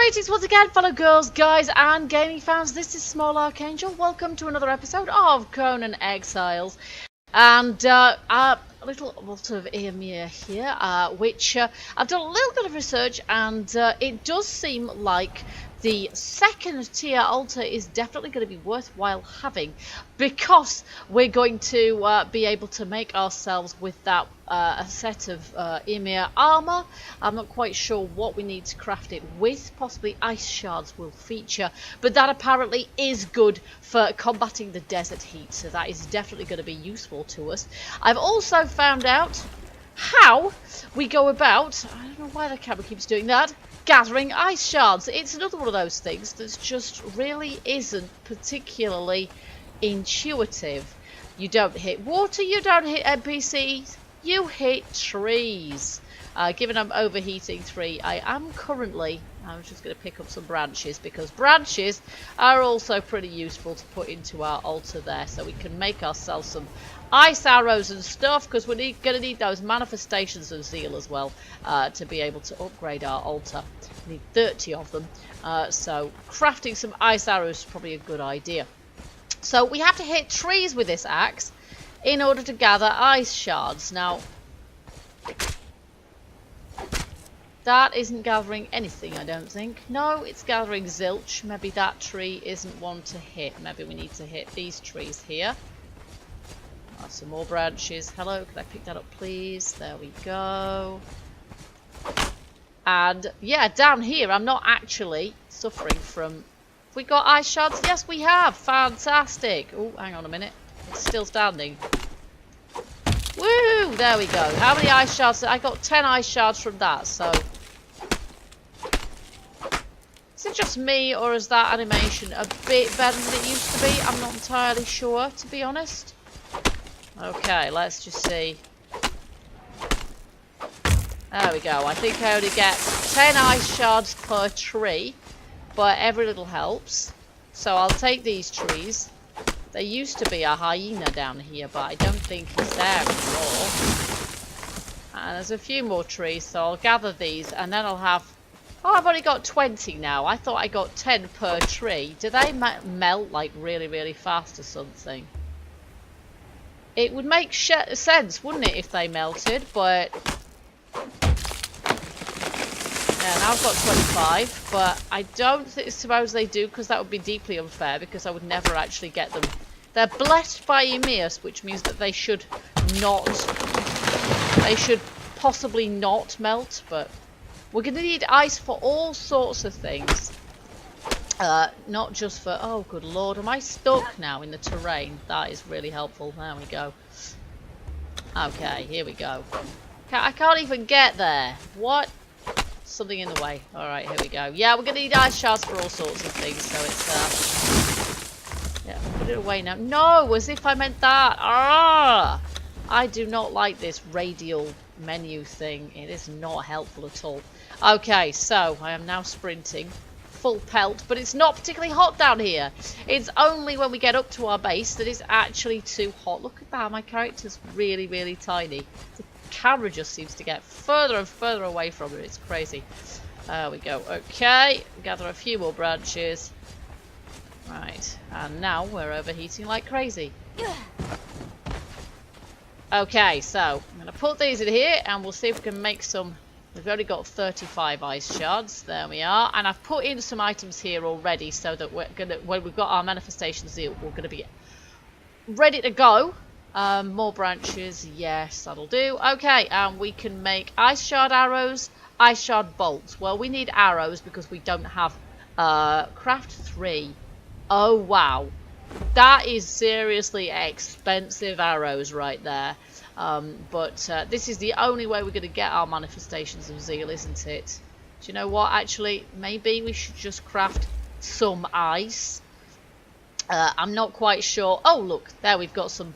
Greetings once again, fellow girls, guys, and gaming fans. This is Small Archangel. Welcome to another episode of Conan Exiles. And a little sort of Eomir here, which I've done a little bit of research, and it does seem like the second tier altar is definitely going to be worthwhile having, because we're going to be able to make ourselves with that a set of Eomir armor. I'm not quite sure what we need to craft it with. Possibly ice shards will feature, but that apparently is good for combating the desert heat, so that is definitely going to be useful to us. I've also found out how we go about, I don't know why the camera keeps doing that, gathering ice shards. It's another one of those things that just really isn't particularly intuitive. You don't hit water, you don't hit NPCs, you hit trees. Given I'm overheating 3, I'm just going to pick up some branches, because branches are also pretty useful to put into our altar there, so we can make ourselves some ice arrows and stuff, because we're going to need those manifestations of zeal as well to be able to upgrade our altar. We need 30 of them, so crafting some ice arrows is probably a good idea. So we have to hit trees with this axe in order to gather ice shards. Now, that isn't gathering anything, I don't think. No, it's gathering zilch. Maybe that tree isn't one to hit. Maybe we need to hit these trees here. Some more branches. Hello, can I pick that up, please? There we go. And yeah, down here, I'm not actually suffering from... Have we got ice shards? Yes, we have. Fantastic. Oh, hang on a minute. It's still standing. Woo! There we go. How many ice shards? I got 10 ice shards from that, so... Is it just me, or is that animation a bit better than it used to be? I'm not entirely sure, to be honest. Okay, let's just see. There we go. I think I only get 10 ice shards per tree, but every little helps. So I'll take these trees. There used to be a hyena down here, but I don't think he's there anymore. And there's a few more trees, so I'll gather these, and then I'll have... Oh, I've only got 20 now. I thought I got 10 per tree. Do they melt like really, really fast or something? It would make sense, wouldn't it, if they melted, but... Yeah, now I've got 25, but I don't suppose they do, because that would be deeply unfair, because I would never actually get them. They're blessed by Emir's, which means that they should not... They should possibly not melt, but... We're going to need ice for all sorts of things. Not just for... Oh, good lord. Am I stuck now in the terrain? That is really helpful. There we go. Okay, here we go. I can't even get there. What? Something in the way. Alright, here we go. Yeah, we're going to need ice shards for all sorts of things. So it's... Yeah, put it away now. No, as if I meant that. Ah! I do not like this radial menu thing. It is not helpful at all. Okay, so I am now sprinting full pelt, but it's not particularly hot down here. It's only when we get up to our base that it's actually too hot. Look at that, my character's really, really tiny. The camera just seems to get further and further away from it. It's crazy. There we go. Okay, gather a few more branches. Right, and now we're overheating like crazy. Okay, so I'm going to put these in here, and we'll see if we can make some. We've only got 35 ice shards. There we are. And I've put in some items here already, so that we're gonna, when we've got our manifestation zeal, we're going to be ready to go. More branches, yes, that'll do. Okay, and we can make ice shard arrows, ice shard bolts. Well, we need arrows because we don't have craft 3. Oh wow. That is seriously expensive arrows right there. But this is the only way we're going to get our manifestations of zeal, isn't it? Do you know what? Actually, maybe we should just craft some ice. I'm not quite sure. Oh, look, there we've got some.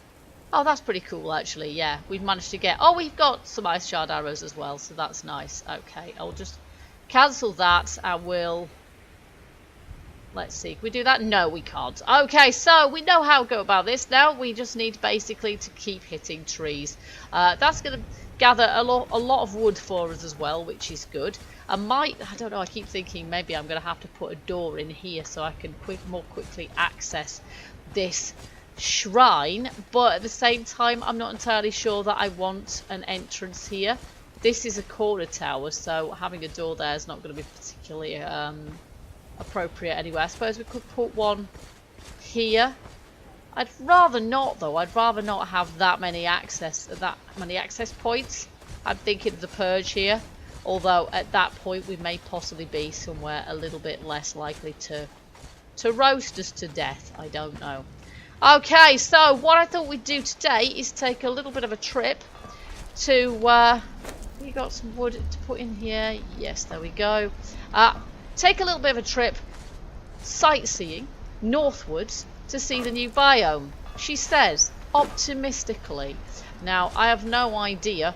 Oh, that's pretty cool, actually. Yeah, we've managed to get... Oh, we've got some ice shard arrows as well, so that's nice. Okay, I'll just cancel that, and we'll... Let's see, can we do that? No, we can't. Okay, so we know how to go about this now. We just need basically to keep hitting trees. That's going to gather a lot of wood for us as well, which is good. I don't know, I keep thinking maybe I'm going to have to put a door in here so I can more quickly access this shrine, but at the same time I'm not entirely sure that I want an entrance here. This is a corner tower, so having a door there is not going to be particularly appropriate anyway. I suppose we could put one here. I'd rather not, though. I'd rather not have that many access points. I'm thinking of the purge here, although at that point we may possibly be somewhere a little bit less likely to roast us to death. I don't know. Okay, so what I thought we'd do today is take a little bit of a trip to you got some wood to put in here. Yes, there we go. Take a little bit of a trip sightseeing northwards to see the new biome, she says optimistically. Now, I have no idea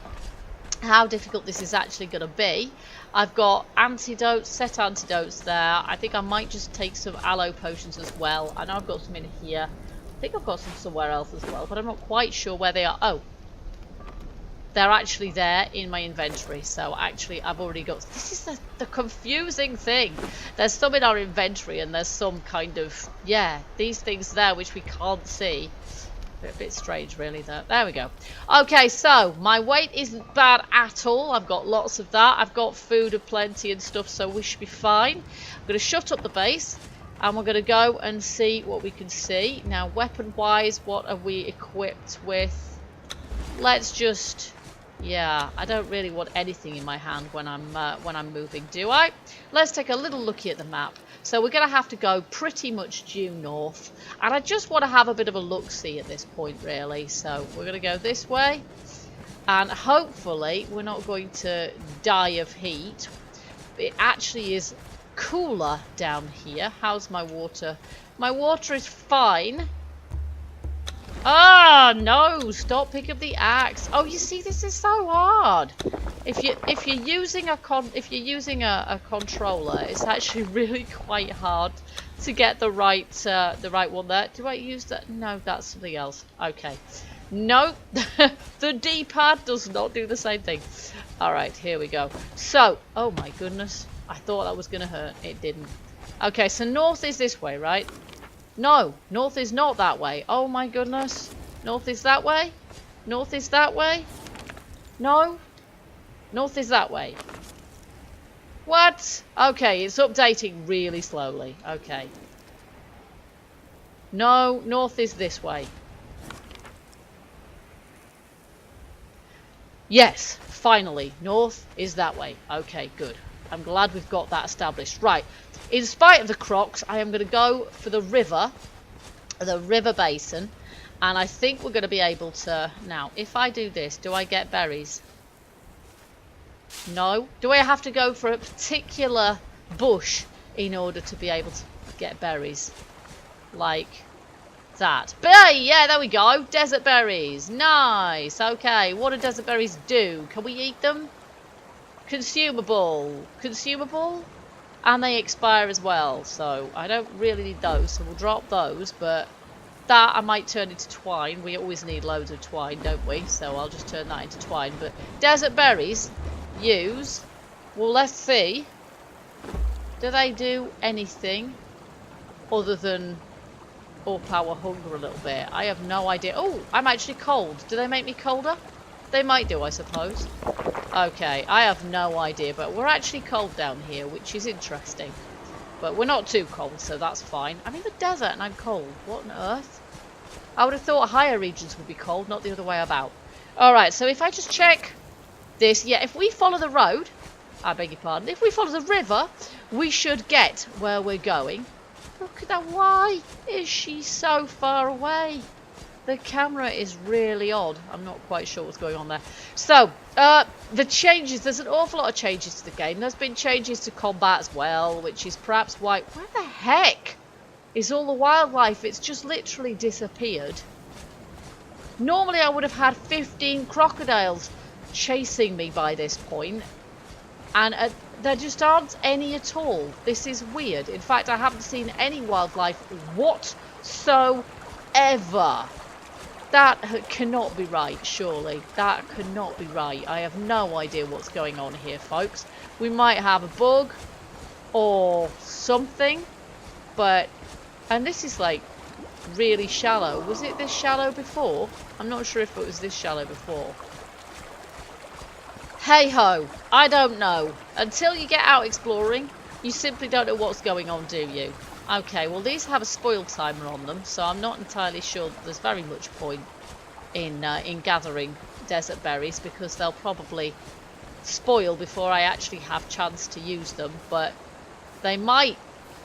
how difficult this is actually going to be. I've got set antidotes there. I think I might just take some aloe potions as well. I know I've got some in here. I think I've got some somewhere else as well, but I'm not quite sure where they are. Oh, they're actually there in my inventory. So actually I've already got... This is the confusing thing. There's some in our inventory and there's some kind of... Yeah, these things there which we can't see. A bit strange really though. There we go. Okay, so my weight isn't bad at all. I've got lots of that. I've got food aplenty and stuff, so we should be fine. I'm going to shut up the base and we're going to go and see what we can see. Now, weapon wise, what are we equipped with? Let's just... Yeah, I don't really want anything in my hand when I'm moving, do I? Let's take a little looky at the map. So we're going to have to go pretty much due north. And I just want to have a bit of a look-see at this point, really. So we're going to go this way. And hopefully we're not going to die of heat. It actually is cooler down here. How's my water? My water is fine. Ah, no! Stop picking up the axe. Oh, you see, this is so hard. If you're using a controller, it's actually really quite hard to get the right one there. Do I use that? No, that's something else. Okay. No, the D-pad does not do the same thing. All right, here we go. So, oh my goodness, I thought that was gonna hurt. It didn't. Okay, so north is this way, right? No, north is not that way. Oh my goodness. North is that way? North is that way? No? North is that way. What? Okay, it's updating really slowly. Okay. No, north is this way. Yes, finally. North is that way. Okay, good. I'm glad we've got that established. Right. In spite of the crocs, I am going to go for the river basin, and I think we're going to be able to... Now, if I do this, do I get berries? No. Do I have to go for a particular bush in order to be able to get berries? Like that. But yeah, there we go. Desert berries. Nice. Okay, what do desert berries do? Can we eat them? Consumable. Consumable? And they expire as well, so I don't really need those, so we'll drop those, but that I might turn into twine. We always need loads of twine, don't we? So I'll just turn that into twine. But desert berries use... Well, let's see. Do they do anything other than overpower hunger a little bit? I have no idea. Oh, I'm actually cold. Do they make me colder? They might do, I suppose. Okay, I have no idea, but we're actually cold down here, which is interesting. But we're not too cold, so that's fine. I'm in the desert and I'm cold. What on earth? I would have thought higher regions would be cold, not the other way about. Alright, so if I just check this, yeah, if we follow the road, I beg your pardon, if we follow the river, we should get where we're going. Look at that, why is she so far away? The camera is really odd. I'm not quite sure what's going on there. So, the changes, there's an awful lot of changes to the game. There's been changes to combat as well, which is perhaps why... Where the heck is all the wildlife? It's just literally disappeared. Normally I would have had 15 crocodiles chasing me by this point. And there just aren't any at all. This is weird. In fact, I haven't seen any wildlife whatsoever. That cannot be right, surely. That cannot be right. I have no idea what's going on here, folks. We might have a bug or something, but... And this is like really shallow. Was it this shallow before? I'm not sure if it was this shallow before. Hey ho, I don't know. Until you get out exploring, you simply don't know what's going on, do you? Okay, well these have a spoil timer on them, so I'm not entirely sure that there's very much point in gathering desert berries, because they'll probably spoil before I actually have chance to use them. But they might,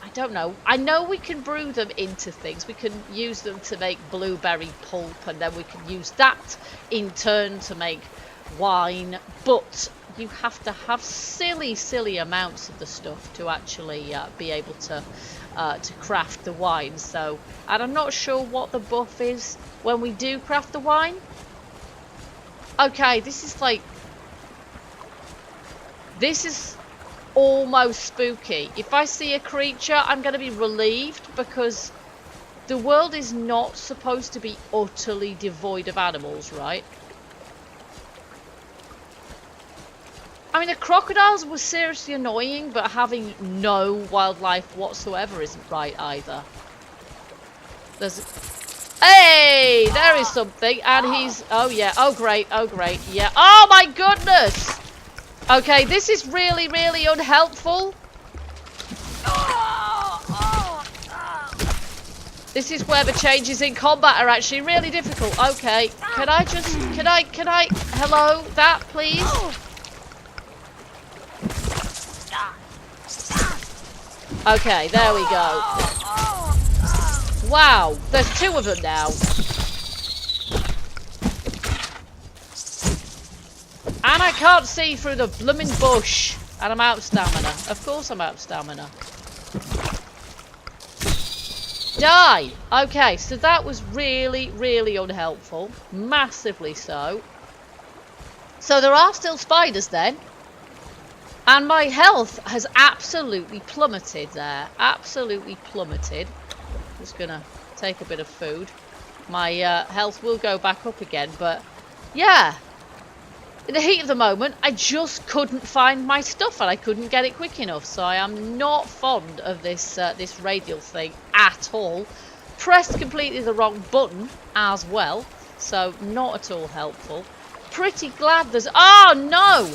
I don't know. I know we can brew them into things. We can use them to make blueberry pulp, and then we can use that in turn to make wine. But you have to have silly amounts of the stuff to actually be able to craft the wine. So, and I'm not sure what the buff is when we do craft the wine. Okay, this is almost spooky. If I see a creature, I'm going to be relieved, because the world is not supposed to be utterly devoid of animals, right? I mean, the crocodiles were seriously annoying, but having no wildlife whatsoever isn't right either. Hey, there is something, and he's... Oh, yeah. Oh, great. Oh, great. Yeah. Oh, my goodness! Okay, this is really unhelpful. This is where the changes in combat are actually really difficult. Okay, can I... Hello, that, please? Okay, there we go. Wow, there's two of them now. And I can't see through the blooming bush. And I'm out of stamina. Of course I'm out of stamina. Die! Okay, so that was really unhelpful. Massively so. So there are still spiders then. And my health has absolutely plummeted there. Absolutely plummeted. Just gonna take a bit of food. My health will go back up again, but yeah. In the heat of the moment, I just couldn't find my stuff, and I couldn't get it quick enough. So I am not fond of this this radial thing at all. Pressed completely the wrong button as well, so not at all helpful. Pretty glad there's... Oh no!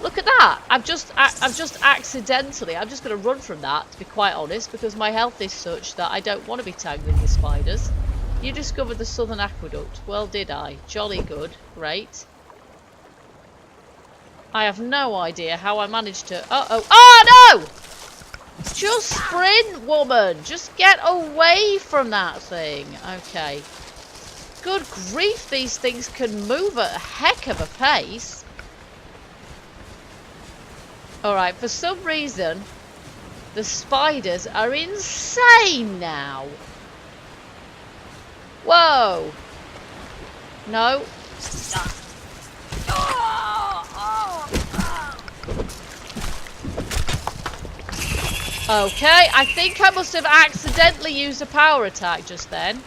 Look at that! I've just accidentally... I'm just going to run from that, to be quite honest, because my health is such that I don't want to be tangling with spiders. You discovered the Southern Aqueduct. Well, did I? Jolly good. Great. I have no idea how I managed to... Uh-oh. Oh, no! Just sprint, woman! Just get away from that thing. Okay. Good grief, these things can move at a heck of a pace. Alright, for some reason, the spiders are insane now. Whoa. No. Okay, I think I must have accidentally used a power attack just then.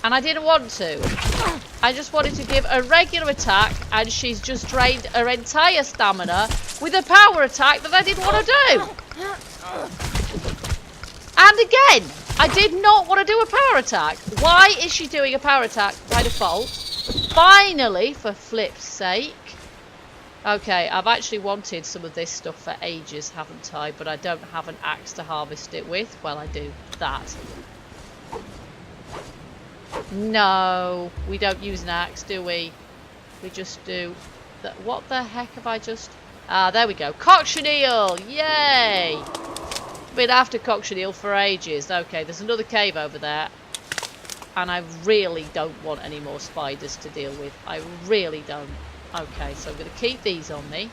And I didn't want to. I just wanted to give a regular attack, and she's just drained her entire stamina with a power attack that I didn't want to do. And again, I did not want to do a power attack. Why is she doing a power attack by default? Finally, for flip's sake. Okay, I've actually wanted some of this stuff for ages, haven't I? But I don't have an axe to harvest it with. Well, I do that. No, we don't use an axe, do we? We just do... What the heck have I just... Ah, there we go. Cochineal! Yay! Been after cochineal for ages. Okay, there's another cave over there. And I really don't want any more spiders to deal with. I really don't. Okay, so I'm going to keep these on me.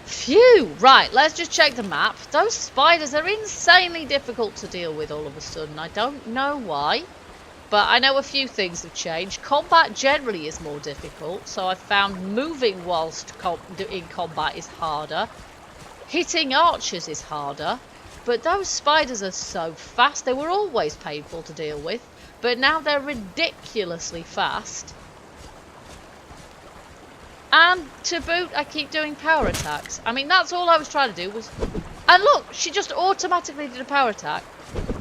Phew! Right, let's just check the map. Those spiders are insanely difficult to deal with all of a sudden. I don't know why, but I know a few things have changed. Combat generally is more difficult, so I've found moving whilst in combat is harder. Hitting archers is harder, but those spiders are so fast. They were always painful to deal with. But now they're ridiculously fast. And to boot, I keep doing power attacks. I mean, that's all I was trying to do was... And look, she just automatically did a power attack.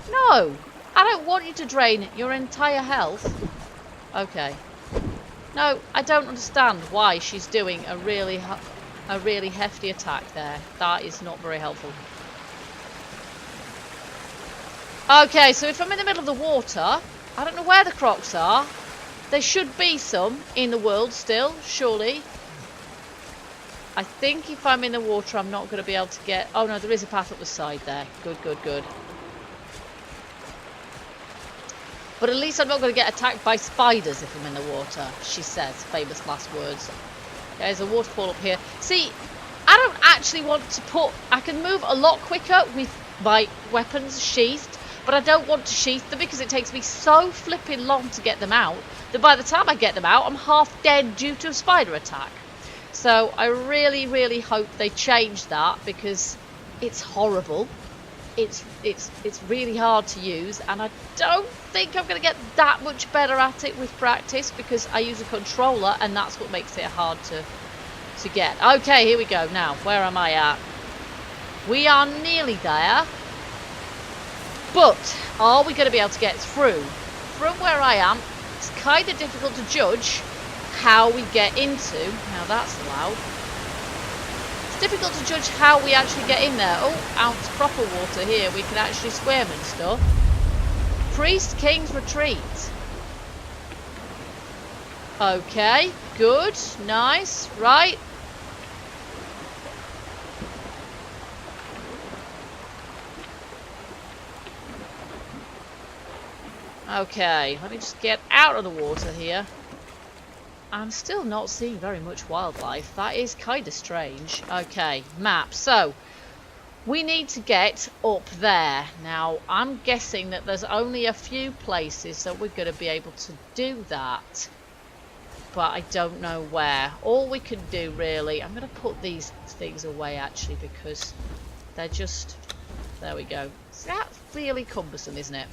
No! I don't want you to drain your entire health. Okay. No, I don't understand why she's doing a really hefty attack there. That is not very helpful. Okay, so if I'm in the middle of the water, I don't know where the crocs are. There should be some in the world still, surely. I think if I'm in the water, I'm not going to be able to get... Oh no, there is a path up the side there. Good, good, good. But at least I'm not going to get attacked by spiders if I'm in the water, she says. Famous last words. There's a waterfall up here. See, I don't actually want to put... I can move a lot quicker with my weapons sheathed, but I don't want to sheath them because it takes me so flipping long to get them out that by the time I get them out, I'm half dead due to a spider attack. So I really, really hope they change that because it's horrible. It's really hard to use, and I don't think I'm going to get that much better at it with practice because I use a controller and that's what makes it hard to get. Okay, here we go. Now, where am I at? We are nearly there, but are we going to be able to get through? From where I am, it's kind of difficult to judge how we get into. Now that's loud. Difficult to judge how we actually get in there. Oh, out to proper water here. We can actually swim and stuff. Priest King's Retreat. Okay, good, nice, right. Okay, let me just get out of the water here. I'm still not seeing very much wildlife. That is kind of strange. Okay, map. So, we need to get up there. Now, I'm guessing that there's only a few places that we're going to be able to do that. But I don't know where. All we can do, really... I'm going to put these things away, actually, because they're just... There we go. That's really cumbersome, isn't it?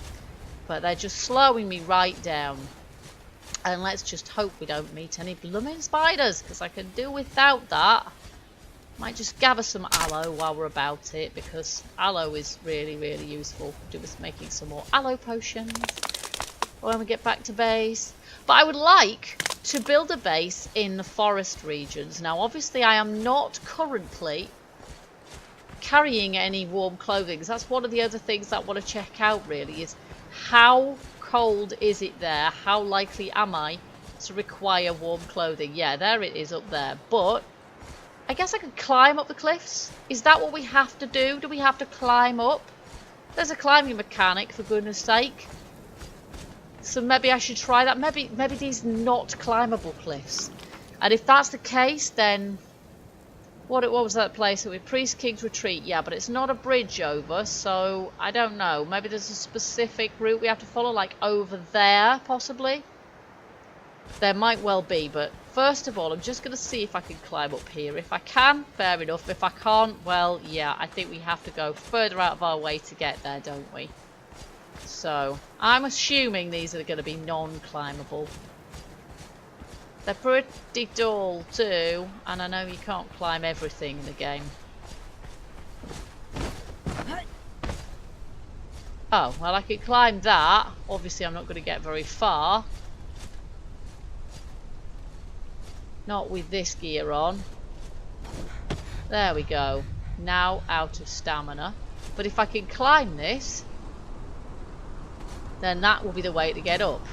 But they're just slowing me right down. And let's just hope we don't meet any blooming spiders, because I can do without that. Might just gather some aloe while we're about it, because aloe is really, really useful. Do with making some more aloe potions when we get back to base. But I would like to build a base in the forest regions. Now, obviously, I am not currently carrying any warm clothing. That's one of the other things that I want to check out, really, is how cold is it there? How likely am I to require warm clothing? Yeah, there it is up there. But I guess I could climb up the cliffs. Is that what we have to do? Do we have to climb up? There's a climbing mechanic, for goodness sake. So maybe I should try that. Maybe these not climbable cliffs. And if that's the case, then what was that place? It was Priest King's Retreat. Yeah, but it's not a bridge over, so I don't know. Maybe there's a specific route we have to follow, like over there, possibly. There might well be, but first of all, I'm just going to see if I can climb up here. If I can, fair enough. If I can't, well, yeah, I think we have to go further out of our way to get there, don't we? So, I'm assuming these are going to be non-climbable. They're pretty tall too, and I know you can't climb everything in the game. Oh, well, I could climb that. Obviously, I'm not going to get very far. Not with this gear on. There we go. Now out of stamina. But if I can climb this, then that will be the way to get up.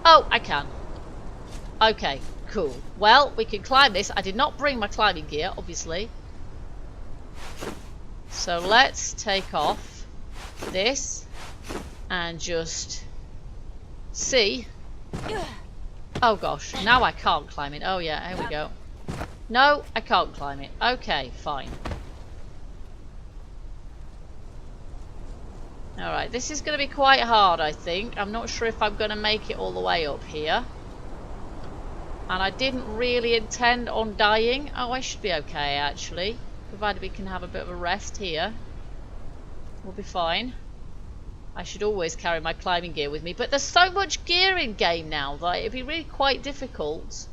Oh, I can. Okay, cool. Well, we can climb this. I did not bring my climbing gear, obviously. So let's take off this and just see. Oh gosh, now I can't climb it. Oh yeah, here we go. No, I can't climb it. Okay, fine. Alright, this is going to be quite hard, I think. I'm not sure if I'm going to make it all the way up here. And I didn't really intend on dying. Oh, I should be okay, actually. Provided we can have a bit of a rest here. We'll be fine. I should always carry my climbing gear with me. But there's so much gear in game now that it'd be really quite difficult.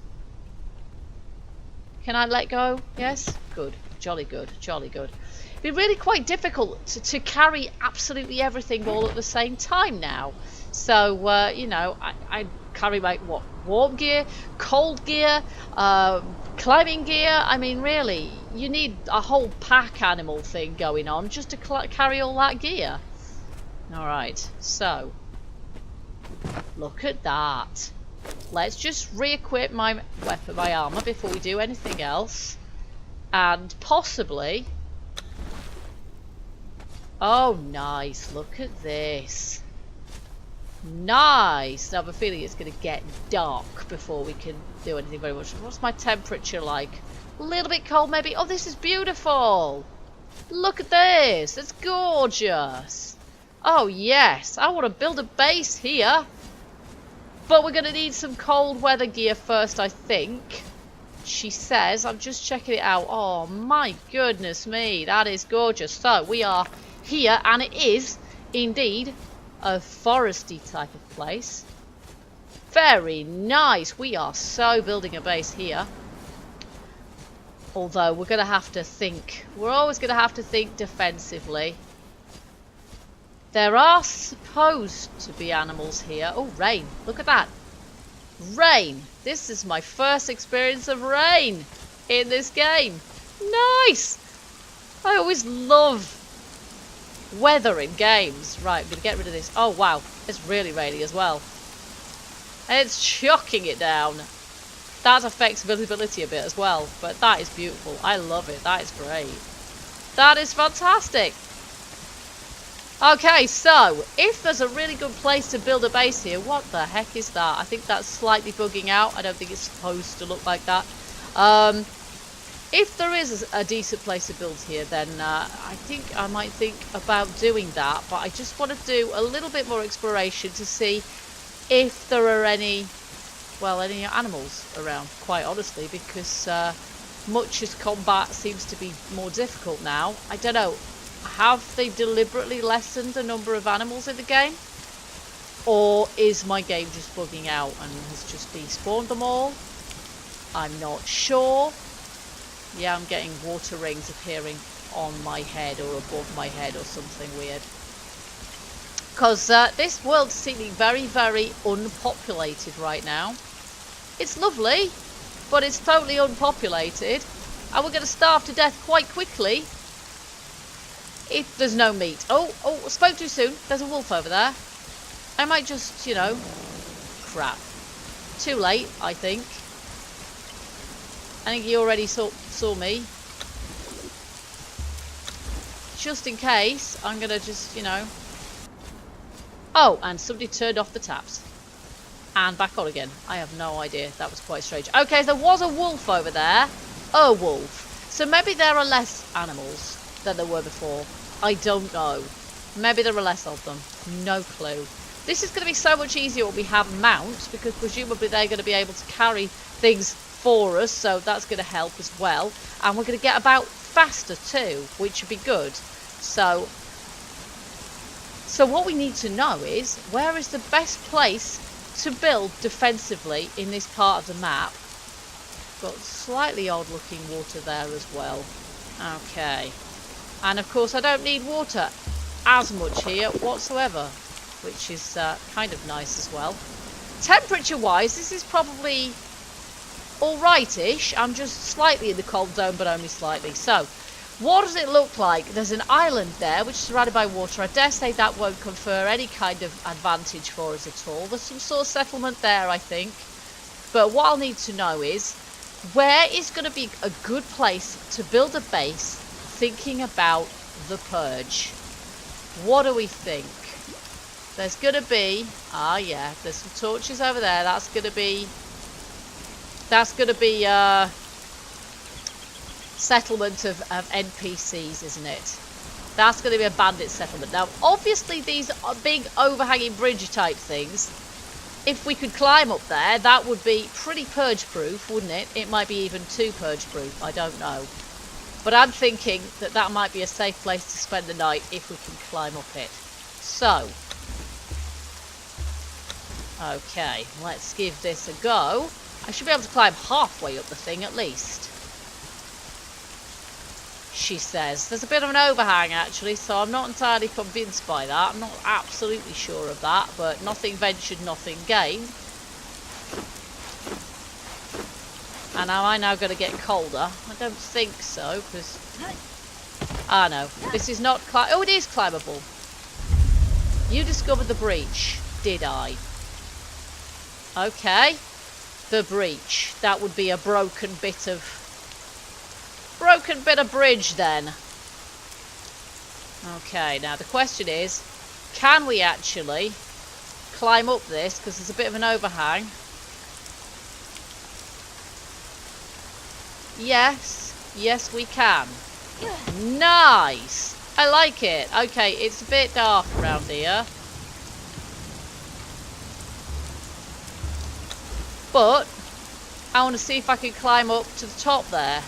Can I let go? Yes? Good. Jolly good. Jolly good. It'd be really quite difficult to carry absolutely everything all at the same time now. So, you know, I carry my, what, warm gear, cold gear, climbing gear. I mean, really, you need a whole pack animal thing going on just to carry all that gear. Alright, so, look at that. Let's just re-equip my weapon, my armour, before we do anything else. And possibly... Oh, nice. Look at this. Nice. Now, I have a feeling it's going to get dark before we can do anything very much. What's my temperature like? A little bit cold, maybe. Oh, this is beautiful. Look at this. It's gorgeous. Oh, yes. I want to build a base here. But we're going to need some cold weather gear first, I think. She says. I'm just checking it out. Oh, my goodness me. That is gorgeous. So, we are here, and it is, indeed, a foresty type of place. Very nice. We are so building a base here. Although, we're going to have to think. We're always going to have to think defensively. There are supposed to be animals here. Oh, rain. Look at that. Rain. This is my first experience of rain in this game. Nice. I always love weather in games. Right, I'm going to get rid of this. Oh, wow. It's really rainy as well. And it's chucking it down. That affects visibility a bit as well. But that is beautiful. I love it. That is great. That is fantastic. Okay, so, if there's a really good place to build a base here, what the heck is that? I think that's slightly bugging out. I don't think it's supposed to look like that. If there is a decent place to build here, then I think I might think about doing that. But I just want to do a little bit more exploration to see if there are any, well, any animals around, quite honestly, because much as combat seems to be more difficult now. I don't know. Have they deliberately lessened the number of animals in the game? Or is my game just bugging out and has just despawned them all? I'm not sure. Yeah, I'm getting water rings appearing on my head or above my head or something weird. Because this world's seeming very, very unpopulated right now. It's lovely, but it's totally unpopulated. And we're going to starve to death quite quickly. If there's no meat. Oh, spoke too soon. There's a wolf over there. I might just, you know... Crap. Too late, I think. I think he already saw me. Just in case, I'm gonna just, you know... Oh, and somebody turned off the taps. And back on again. I have no idea. That was quite strange. Okay, there was a wolf over there. A wolf. So maybe there are less animals than there were before. I don't know. Maybe there are less of them. No clue. This is going to be so much easier when we have mounts, because presumably they're going to be able to carry things for us, so that's going to help as well. And we're going to get about faster too, which would be good. So what we need to know is, where is the best place to build defensively in this part of the map? Got slightly odd looking water there as well. Okay. And of course I don't need water as much here whatsoever, which is kind of nice as well. Temperature wise, this is probably alright-ish. I'm just slightly in the cold zone, but only slightly. So, what does it look like? There's an island there which is surrounded by water. I dare say that won't confer any kind of advantage for us at all. There's some sort of settlement there, I think. But what I'll need to know is, where is going to be a good place to build a base thinking about the purge? What do we think? There's going to be... Ah, yeah. There's some torches over there. That's going to be... settlement of NPCs, isn't it? That's going to be a bandit settlement. Now, obviously, these are big overhanging bridge type things. If we could climb up there, that would be pretty purge-proof, wouldn't it? It might be even too purge-proof. I don't know. But I'm thinking that that might be a safe place to spend the night if we can climb up it. So, Okay, let's give this a go. I should be able to climb halfway up the thing at least. She says. There's a bit of an overhang actually, so I'm not entirely convinced by that. I'm not absolutely sure of that, but nothing ventured, nothing gained. And am I now going to get colder? I don't think so, because... Ah, no. This is not... Oh, it is climbable. You discovered the breach, did I? Okay. The breach. That would be a broken bit of bridge then. Okay, now the question is, can we actually climb up this? Because there's a bit of an overhang. Yes. Yes, we can. Nice. I like it. Okay, it's a bit dark around here. But I want to see if I can climb up to the top there.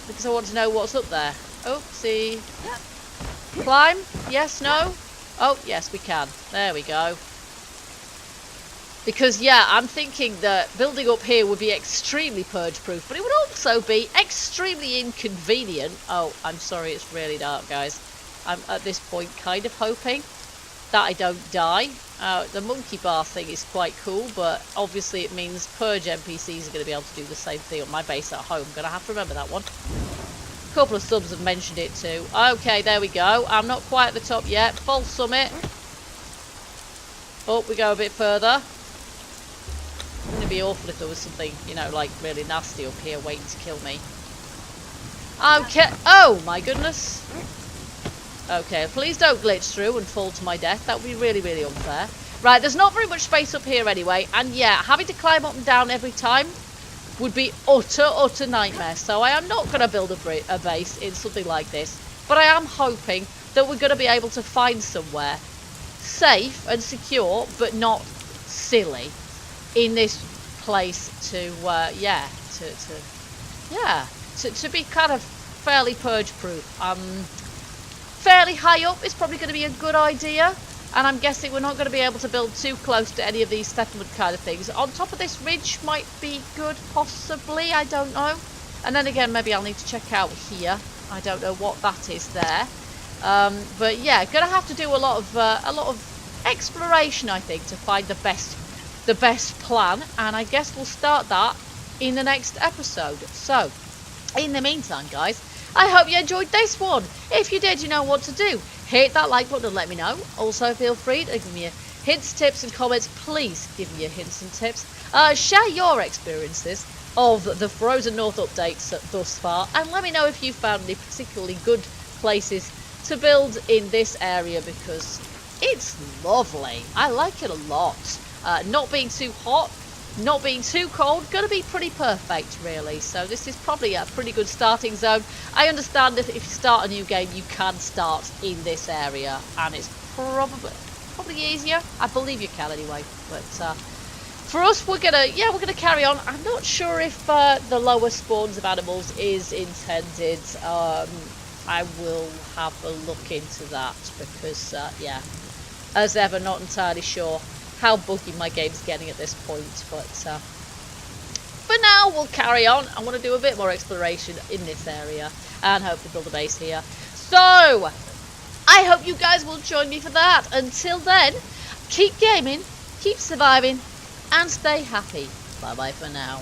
Because I want to know what's up there. Oh, see. Climb? Yes, no? Oh, yes, we can. There we go. Because, yeah, I'm thinking that building up here would be extremely purge-proof, but it would also be extremely inconvenient. Oh, I'm sorry, it's really dark, guys. I'm, at this point, kind of hoping that I don't die. The monkey bar thing is quite cool, but obviously it means purge NPCs are going to be able to do the same thing on my base at home. I'm going to have to remember that one. A couple of subs have mentioned it too. Okay, there we go. I'm not quite at the top yet. False summit. Oh, we go a bit further. Wouldn't it be awful if there was something, you know, like really nasty up here waiting to kill me? Okay. Oh, my goodness. Okay, please don't glitch through and fall to my death. That would be really, really unfair. Right, there's not very much space up here anyway. And yeah, having to climb up and down every time would be utter nightmare. So I am not going to build a base in something like this. But I am hoping that we're going to be able to find somewhere safe and secure, but not silly, in this place to be kind of fairly purge-proof. Fairly high up is probably going to be a good idea, and I'm guessing we're not going to be able to build too close to any of these settlement kind of things. On top of this ridge might be good, possibly, I don't know. And then again, maybe I'll need to check out here. I don't know what that is there. But yeah, going to have to do a lot of exploration, I think, to find the best plan, and I guess we'll start that in the next episode. So, in the meantime, guys, I hope you enjoyed this one. If you did, you know what to do. Hit that like button and let me know. Also, feel free to give me your hints, tips and comments. Please give me your hints and tips. Share your experiences of the Frozen North updates thus far, and let me know if you found any particularly good places to build in this area, because it's lovely. I like it a lot. Not being too hot, not being too cold, gonna be pretty perfect really. So this is probably a pretty good starting zone. I understand that if you start a new game, you can start in this area, and it's probably easier. I believe you can anyway. But for us, we're gonna carry on. I'm not sure if the lower spawns of animals is intended. I will have a look into that, because yeah, as ever, not entirely sure how buggy my game's getting at this point, but for now we'll carry on. I want to do a bit more exploration in this area and hopefully build a base here. So I hope you guys will join me for that. Until then, keep gaming, keep surviving, and stay happy. Bye bye for now.